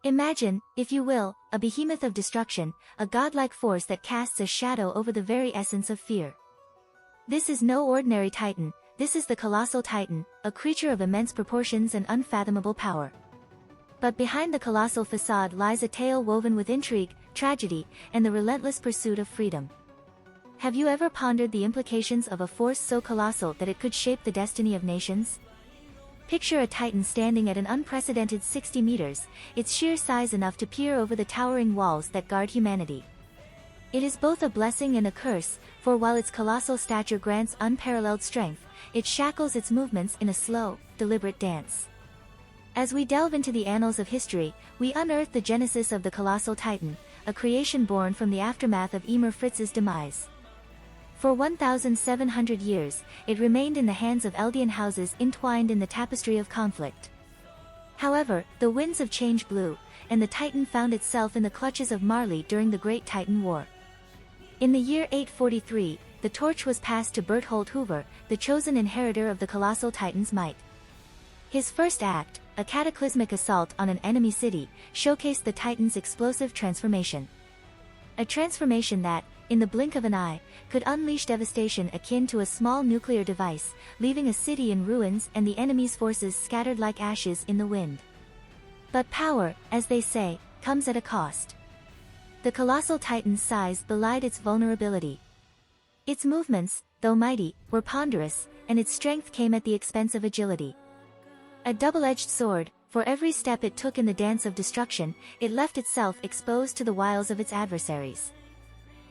Imagine, if you will, a behemoth of destruction, a godlike force that casts a shadow over the very essence of fear. This is no ordinary titan, this is the Colossal Titan, a creature of immense proportions and unfathomable power. But behind the colossal facade lies a tale woven with intrigue, tragedy, and the relentless pursuit of freedom. Have you ever pondered the implications of a force so colossal that it could shape the destiny of nations? Picture a titan standing at an unprecedented 60 meters, its sheer size enough to peer over the towering walls that guard humanity. It is both a blessing and a curse, for while its colossal stature grants unparalleled strength, it shackles its movements in a slow, deliberate dance. As we delve into the annals of history, we unearth the genesis of the Colossal Titan, a creation born from the aftermath of Ymir Fritz's demise. For 1,700 years, it remained in the hands of Eldian houses entwined in the tapestry of conflict. However, the winds of change blew, and the Titan found itself in the clutches of Marley during the Great Titan War. In the year 843, the torch was passed to Berthold Hoover, the chosen inheritor of the Colossal Titan's might. His first act, a cataclysmic assault on an enemy city, showcased the Titan's explosive transformation. A transformation that, in the blink of an eye, could unleash devastation akin to a small nuclear device, leaving a city in ruins and the enemy's forces scattered like ashes in the wind. But power, as they say, comes at a cost. The Colossal Titan's size belied its vulnerability. Its movements, though mighty, were ponderous, and its strength came at the expense of agility. A double-edged sword, for every step it took in the dance of destruction, it left itself exposed to the wiles of its adversaries.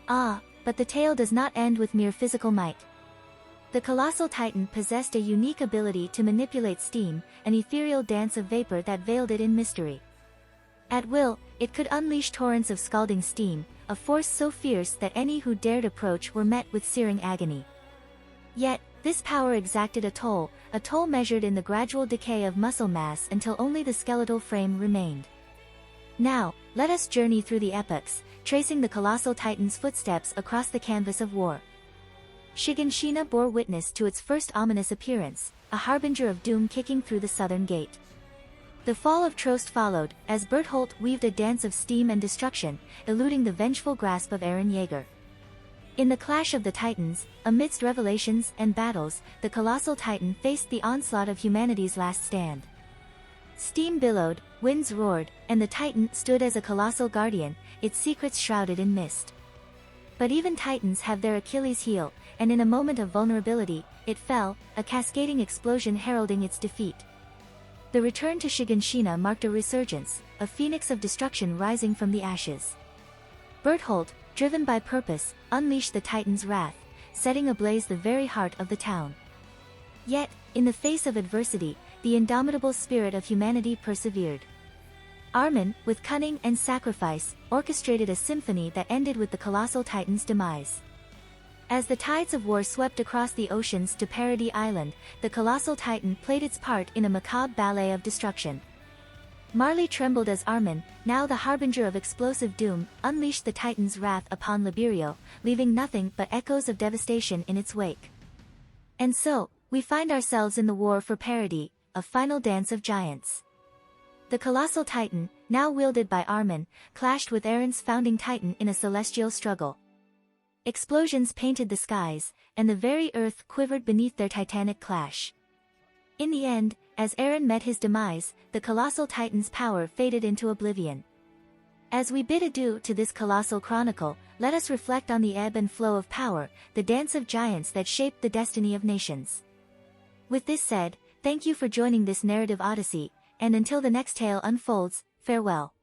Ah, but the tale does not end with mere physical might. The Colossal Titan possessed a unique ability to manipulate steam, an ethereal dance of vapor that veiled it in mystery. At will, it could unleash torrents of scalding steam, a force so fierce that any who dared approach were met with searing agony. Yet, this power exacted a toll measured in the gradual decay of muscle mass until only the skeletal frame remained. Now, let us journey through the epochs, tracing the Colossal Titan's footsteps across the canvas of war. Shiganshina bore witness to its first ominous appearance, a harbinger of doom kicking through the southern gate. The fall of Trost followed, as Berthold weaved a dance of steam and destruction, eluding the vengeful grasp of Eren Yeager. In the clash of the Titans, amidst revelations and battles, the Colossal Titan faced the onslaught of humanity's last stand. Steam billowed, winds roared, and the Titan stood as a colossal guardian, its secrets shrouded in mist. But even Titans have their Achilles heel, and in a moment of vulnerability, it fell, a cascading explosion heralding its defeat. The return to Shiganshina marked a resurgence, a phoenix of destruction rising from the ashes. Berthold, driven by purpose, unleashed the Titan's wrath, setting ablaze the very heart of the town. Yet, in the face of adversity, the indomitable spirit of humanity persevered. Armin, with cunning and sacrifice, orchestrated a symphony that ended with the Colossal Titan's demise. As the tides of war swept across the oceans to Paradis Island, the Colossal Titan played its part in a macabre ballet of destruction. Marley trembled as Armin, now the harbinger of explosive doom, unleashed the Titan's wrath upon Liberio, leaving nothing but echoes of devastation in its wake. And so, we find ourselves in the war for Paradis, a final dance of giants. The Colossal Titan, now wielded by Armin, clashed with Eren's founding Titan in a celestial struggle. Explosions painted the skies, and the very earth quivered beneath their titanic clash. In the end, as Eren met his demise, the Colossal Titan's power faded into oblivion. As we bid adieu to this colossal chronicle, let us reflect on the ebb and flow of power, the dance of giants that shaped the destiny of nations. With this said, thank you for joining this narrative odyssey, and until the next tale unfolds, farewell.